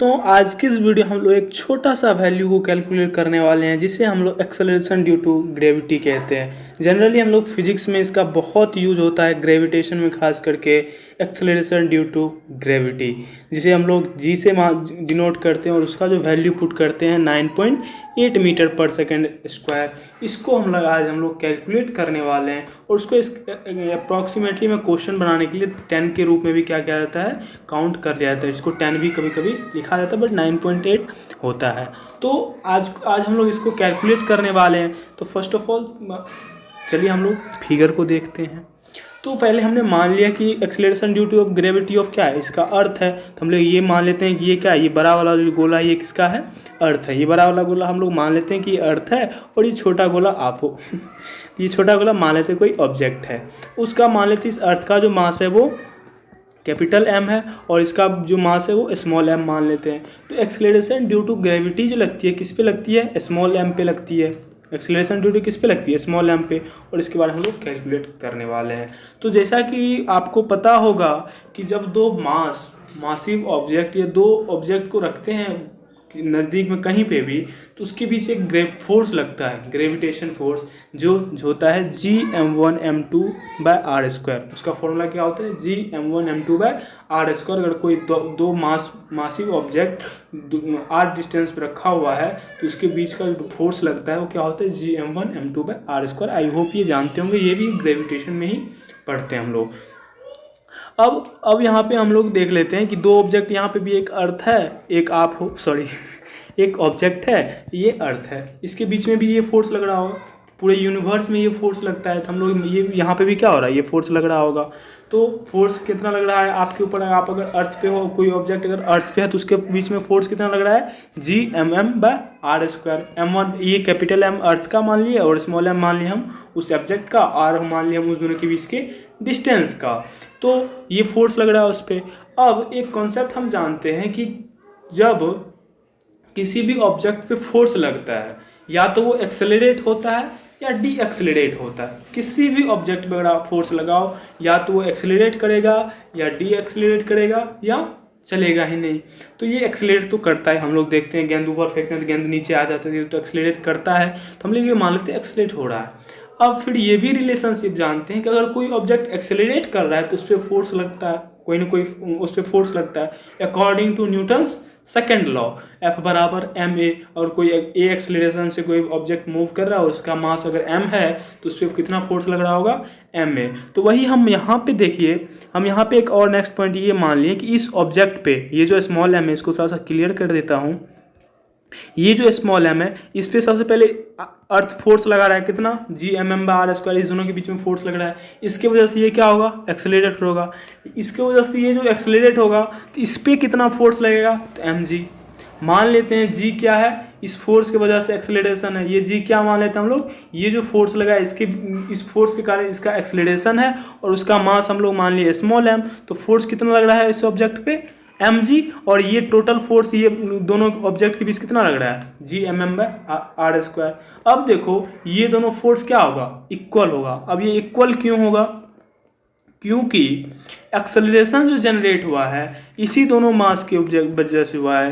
तो आज की इस वीडियो हम लोग एक छोटा सा वैल्यू को कैलकुलेट करने वाले हैं जिसे हम लोग एक्सेलरेशन ड्यू टू ग्रेविटी कहते हैं। जनरली हम लोग फिजिक्स में इसका बहुत यूज होता है, ग्रेविटेशन में खास करके एक्सेलरेशन ड्यू टू ग्रेविटी, जिसे हम लोग जी से डिनोट करते हैं और उसका जो वैल्यू पुट करते हैं 9.8 मीटर पर सेकेंड स्क्वायर। इसको आज हम लोग कैलकुलेट करने वाले हैं और उसको अप्रॉक्सीमेटली में क्वेश्चन बनाने के लिए 10 के रूप में भी क्या किया जाता है, काउंट कर लिया जाता है। इसको 10 भी कभी कभी लिखा जाता है बट 9.8 होता है। तो आज हम लोग इसको कैलकुलेट करने वाले हैं। तो फर्स्ट ऑफ ऑल चलिए हम लोग फिगर को देखते हैं। तो पहले हमने मान लिया कि acceleration due to gravity of क्या है, इसका अर्थ है। तो हम लोग ये मान लेते हैं कि ये क्या है, ये बड़ा वाला जो गोला है ये किसका है, अर्थ है। ये बड़ा वाला गोला हम लोग मान लेते हैं कि ये अर्थ है और ये छोटा गोला आप हो ये छोटा गोला मान लेते हैं कोई ऑब्जेक्ट है, उसका मान लेते हैं इस अर्थ का जो मास है वो कैपिटल एम है और इसका जो मास है वो स्मॉल एम मान लेते हैं। तो एक्सेलरेशन ड्यू टू ग्रेविटी जो लगती है किस पे लगती है, स्मॉल एम पे लगती है। एक्सेलरेशन ड्यू टू किस पे लगती है, स्मॉल एम पे, और इसके बाद हम लोग कैलकुलेट करने वाले हैं। तो जैसा कि आपको पता होगा कि जब दो मासिव ऑब्जेक्ट या दो ऑब्जेक्ट को रखते हैं नज़दीक में कहीं पे भी, तो उसके बीच एक फोर्स लगता है, ग्रेविटेशन फोर्स, जो होता है Gm1m2/r²। उसका फॉर्मूला क्या होता है, Gm1m2/r²। अगर कोई दो मासिव ऑब्जेक्ट r डिस्टेंस पे रखा हुआ है तो उसके बीच का जो फोर्स लगता है वो क्या होता है, Gm1m2/r²। आई होप ये जानते होंगे, ये भी ग्रेविटेशन में ही पढ़ते हैं हम लोग। अब यहाँ पे हम लोग देख लेते हैं कि दो ऑब्जेक्ट, यहाँ पे भी एक अर्थ है, एक एक ऑब्जेक्ट है, ये अर्थ है, इसके बीच में भी ये फोर्स लग रहा होगा। पूरे यूनिवर्स में ये फोर्स लगता है, तो हम लोग ये यहाँ पे भी क्या हो रहा है, ये फोर्स लग रहा होगा। तो फोर्स कितना लग रहा है आपके ऊपर, आप अगर अर्थ पे हो, कोई ऑब्जेक्ट अगर अर्थ पे है तो उसके बीच में फोर्स कितना लग रहा है, Gmm/r²। m1 ये कैपिटल एम अर्थ का मान लिए और स्मॉल एम मान लिए हम उस ऑब्जेक्ट का, r मान लिए हम उस दोनों के बीच के डिस्टेंस का। तो ये फोर्स लग रहा है उस पर। अब एक कॉन्सेप्ट हम जानते हैं कि जब किसी भी ऑब्जेक्ट पे फोर्स लगता है या तो वो एक्सेलरेट होता है या डी एक्सेलरेट होता है। किसी भी ऑब्जेक्ट पे अगर फोर्स लगाओ या तो वो एक्सेलरेट करेगा या डी एक्सेलरेट करेगा या चलेगा ही नहीं। तो ये एक्सेलरेट तो करता है, हम लोग देखते हैं गेंद ऊपर फेंकते हैं तो गेंद नीचे आ जाती है, तो एक्सेलरेट करता है। तो हम लोग ये मान लेते हैं एक्सेलरेट हो रहा है। अब फिर ये भी रिलेशनशिप जानते हैं कि अगर कोई ऑब्जेक्ट एक्सेलरेट कर रहा है तो उस पर फोर्स लगता है, कोई ना कोई उस पर फोर्स लगता है according to Newton's second law, F बराबर ma। और कोई ए एक्सेलरेशन से कोई ऑब्जेक्ट मूव कर रहा है और उसका मास अगर m है तो उस पर कितना फोर्स लग रहा होगा, ma। तो वही हम यहाँ पे देखिए, हम यहाँ पे एक और नेक्स्ट पॉइंट ये मान लिए कि इस ऑब्जेक्ट पे ये जो स्मॉल m है, इसको थोड़ा सा क्लियर कर देता हूँ। ये जो स्मॉल m है इस पे सबसे पहले अर्थ फोर्स लगा रहा है, कितना, Gmm/r²। इस दोनों के बीच में फोर्स लग रहा है, इसके वजह से ये क्या होगा, एक्सेलरेट होगा। इसके वजह से ये जो एक्सेलरेट होगा तो इस पर कितना फोर्स लगेगा, तो mg मान लेते हैं। g क्या है, इस फोर्स की वजह से एक्सेलरेशन है, ये g क्या मान लेते हैं हम लोग, ये जो फोर्स लगा है इस फोर्स के कारण इसका एक्सेलरेशन है और उसका मास हम लोग मान लिए स्मॉल m। तो फोर्स कितना लग रहा है इस ऑब्जेक्ट पे, mg। और ये टोटल फोर्स ये दोनों ऑब्जेक्ट के बीच कितना लग रहा है, Gmm/r²। अब देखो ये दोनों फोर्स क्या होगा, इक्वल होगा। अब ये इक्वल क्यों होगा, क्योंकि एक्सेलरेशन जो जनरेट हुआ है इसी दोनों मास के वजह से हुआ है।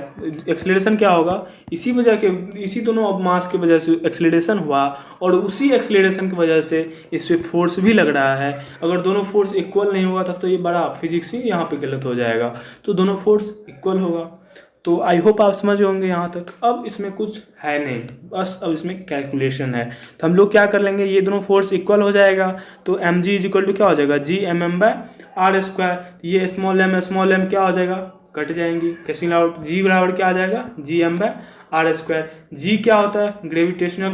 एक्सेलरेशन क्या होगा, इसी दोनों मास की वजह से एक्सेलरेशन हुआ और उसी एक्सेलरेशन की वजह से इस पे फोर्स भी लग रहा है। अगर दोनों फोर्स इक्वल नहीं होगा तब तो ये बड़ा फिजिक्स ही यहाँ पे गलत हो जाएगा। तो दोनों फोर्स इक्वल होगा। तो आई होप आप समझ होंगे यहाँ तक। अब इसमें कुछ है नहीं, बस अब इसमें कैलकुलेशन है। तो हम लोग क्या कर लेंगे, ये दोनों फोर्स इक्वल हो जाएगा तो mg इक्वल टू क्या हो जाएगा, Gmm/r²। ये स्मॉल m क्या हो जाएगा, कट जाएंगी, कैंसिल आउट। g बराबर क्या आ जाएगा, Gm/r²। g क्या होता है, ग्रेविटेशनल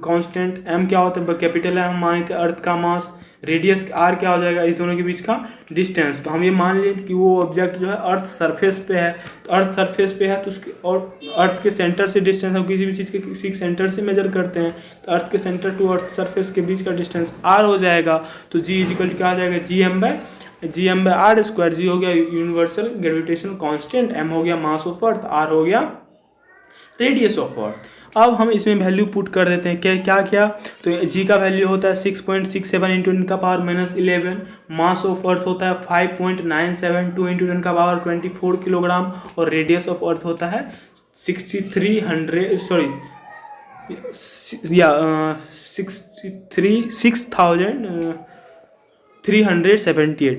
कांस्टेंट। m क्या होता है, कैपिटल है, हम माने थे अर्थ का मास। रेडियस r क्या हो जाएगा, इस दोनों के बीच का डिस्टेंस। तो हम ये मान लिए कि वो ऑब्जेक्ट जो है अर्थ सरफेस पे है, तो अर्थ सरफेस पे है तो उसके और अर्थ के सेंटर से डिस्टेंस हम किसी भी चीज़ के किसी सेंटर से मेजर करते हैं, तो अर्थ के सेंटर टू अर्थ सरफेस के बीच का डिस्टेंस r हो जाएगा। तो g इक्वल क्या आ जाएगा, Gm/r²। g हो गया यूनिवर्सल ग्रेविटेशनल कांस्टेंट, m हो गया मास ऑफ अर्थ, r हो गया रेडियस ऑफ अर्थ। अब हम इसमें वैल्यू पुट कर देते हैं क्या क्या। तो जी का वैल्यू होता है 6.67 इंटू 10⁻11। मास ऑफ अर्थ होता है 5.972 इंटू 10⁻24 किलोग्राम। और रेडियस ऑफ अर्थ होता है 6,378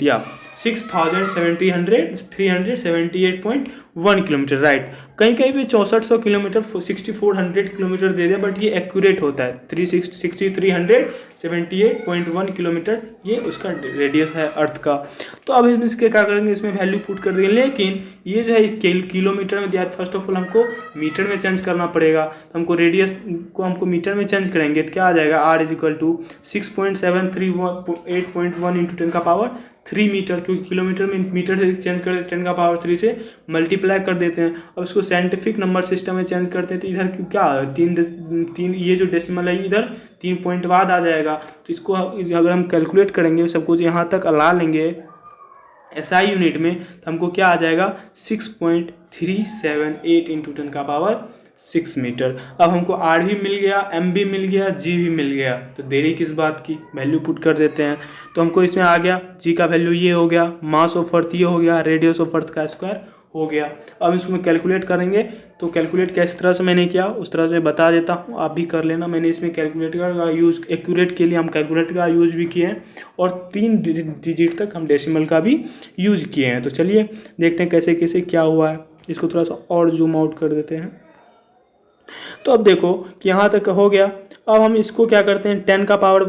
या 6,378.1 किलोमीटर, राइट। कहीं कहीं पे 6400 किलोमीटर 6400 किलोमीटर दे दिया, बट ये एक्यूरेट होता है 6,378.1 किलोमीटर, ये उसका रेडियस है अर्थ का। तो अब हम इसके क्या करेंगे, इसमें वैल्यू पुट कर देंगे, लेकिन ये जो है किलोमीटर में दिया, फर्स्ट ऑफ ऑल हमको मीटर में चेंज करना पड़ेगा। तो हमको रेडियस को हमको मीटर में चेंज करेंगे तो क्या आ जाएगा, R = 6.738.1 इंटू 10⁻3 मीटर, क्योंकि किलोमीटर में मीटर से चेंज कर देते 10⁻3 से मल्टीप्लाई कर देते हैं। अब इसको साइंटिफिक नंबर सिस्टम में चेंज करते हैं तो इधर क्या तीन ये जो डेसिमल है इधर 3 पॉइंट बाद आ जाएगा। तो इसको अगर हम कैलकुलेट करेंगे सब कुछ यहाँ तक ला लेंगे SI यूनिट में, तो हमको क्या आ जाएगा 6.378 इंटू 10⁻6 मीटर। अब हमको R भी मिल गया, M भी मिल गया, G भी मिल गया, तो देरी किस बात की, वैल्यू पुट कर देते हैं। तो हमको इसमें आ गया G का वैल्यू ये हो गया, मास ऑफ अर्थ ये हो गया, रेडियस ऑफ अर्थ का स्क्वायर हो गया। अब इसमें कैलकुलेट करेंगे, तो कैलकुलेट किस तरह से मैंने किया उस तरह से बता देता हूँ, आप भी कर लेना। मैंने इसमें कैलकुलेटर का यूज़, एक्यूरेट के लिए हम कैलकुलेटर का यूज़ भी किए हैं, और 3 डिजिट तक हम डेसिमल का भी यूज़ किए हैं। तो चलिए देखते हैं कैसे कैसे क्या हुआ है। इसको थोड़ा सा और जूम आउट कर देते हैं। तो अब देखो कि यहाँ तक हो गया। अब हम इसको क्या करते हैं, 10 का पावर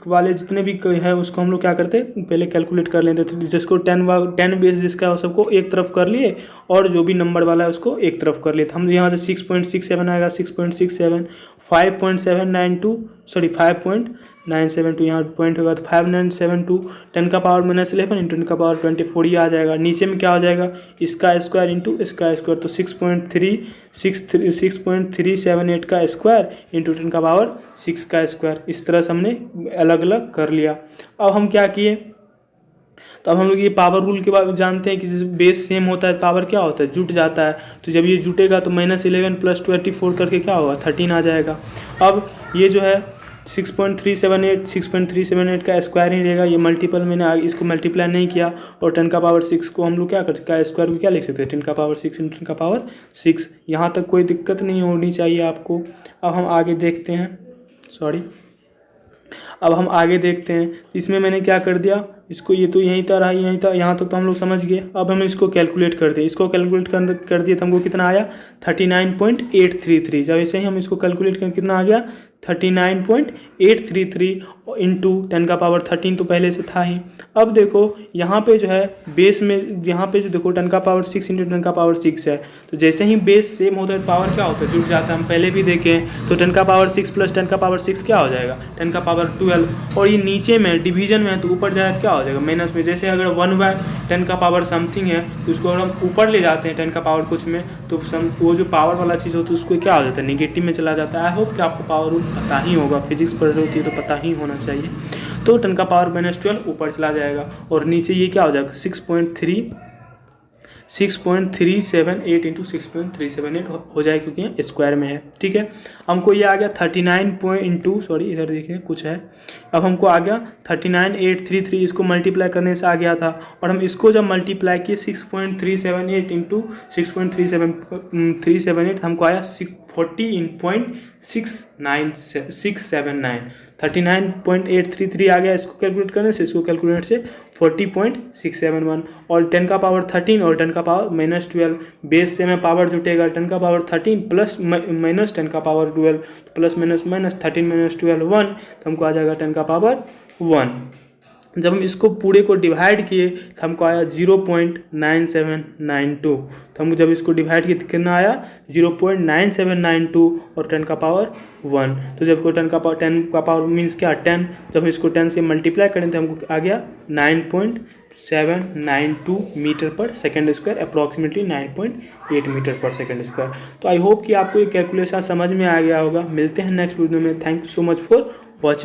वाले जितने भी है उसको हम लोग क्या करते हैं, पहले कैलकुलेट कर लेते थे। जिसको 10 बेस जिसका है सबको एक तरफ कर लिए, और जो भी नंबर वाला है उसको एक तरफ कर लिए। तो हम यहाँ से 6.67 आएगा, 6.67, 5.972 यहाँ पॉइंट होगा, तो 5972 10⁻11 इंटू 10⁻24 ये आ जाएगा। नीचे में क्या हो जाएगा, इसका स्क्वायर इंटू इसका स्क्वायर, तो 6.378 का स्क्वायर इंटू 10⁻6 का स्क्वायर। इस तरह से हमने अलग अलग कर लिया। अब हम क्या किए, तो अब हम लोग ये पावर रूल के बाद जानते हैं कि बेस सेम होता है पावर क्या होता है, जुट जाता है। तो जब ये जुटेगा तो -11 + 24 करके क्या होगा, 13 आ जाएगा। अब ये जो है 6.378 का स्क्वायर ही रहेगा, ये मल्टीपल मैंने इसको मल्टीप्लाई नहीं किया। और 10⁻6 को हम लोग क्या कर का स्क्वायर को क्या लिख सकते हैं, 10⁻6 इंटू 10⁻6। यहाँ तक कोई दिक्कत नहीं होनी चाहिए आपको। अब हम आगे देखते हैं, अब हम आगे देखते हैं। इसमें मैंने क्या कर दिया, इसको ये तो यहीं था रहा, यहीं था, यहाँ तक तो हम लोग समझ गए। अब हम इसको कैलकुलेट कर दिए, इसको कैलकुलेट कर दिए तो हमको कितना आया 39.833। जब ऐसे ही हम इसको कैलकुलेट करें कितना आ गया 39.833 इंटू 10⁻13 तो पहले से था ही। अब देखो यहाँ पे जो है बेस में, यहाँ पे जो देखो 10⁻6 इंटू 10⁻6 है, तो जैसे ही बेस सेम होता है पावर क्या होता है, जुड़ जाता है। हम पहले भी देखें तो 10⁻6 + 10⁻6 क्या हो जाएगा 10⁻12। और ये नीचे में डिवीजन में है तो ऊपर जाए क्या हो जाएगा माइनस में। जैसे अगर 1/10 का पावर समथिंग है तो उसको अगर हम ऊपर ले जाते हैं 10 का पावर कुछ में, तो वो जो पावर वाला चीज़ होता है उसको क्या हो जाता है, नेगेटिव में चला जाता है। आई होप कि आपको पावर रूल पता ही होगा, फिजिक्स पढ़ रही होती है तो पता ही होना चाहिए। तो 10 का पावर -12 ऊपर चला जाएगा, और नीचे ये क्या हो जाएगा 6.378 इंटू 6.378 हो जाए, क्योंकि स्क्वायर में है। ठीक है, हमको ये आ गया 39 सॉरी इधर देखिए कुछ है। अब हमको आ गया 39,833, इसको मल्टीप्लाई करने से आ गया था। और हम इसको जब मल्टीप्लाई किए 6.378 इंटू 6.378 हमको आया 40.679 39.833 आ गया। इसको कैलकुलेट करने से, इसको कैलकुलेट से 40.671। और 10 का पावर 13 और 10 का पावर -12 बेस से में पावर जुटेगा 10 का पावर 13 प्लस माइनस 10 का पावर 12 प्लस माइनस 13 - 12 1, तो हमको आ जाएगा 10 का पावर 1। जब हम इसको पूरे को डिवाइड किए तो हमको आया 0.9792। तो हम जब इसको डिवाइड किए तो कितना आया 0.9792 और 10 का पावर 1। तो जब 10 का पावर मीन्स क्या 10, जब हम इसको 10 से मल्टीप्लाई करें तो हमको आ गया 9.792 मीटर पर सेकेंड स्क्वायर, अप्रॉक्सीमेटली 9.8 मीटर पर सेकेंड स्क्वायर। तो आई होप कि आपको ये कैलकुलेशन समझ में आ गया होगा। मिलते हैं नेक्स्ट वीडियो में। Thank you so much for watching.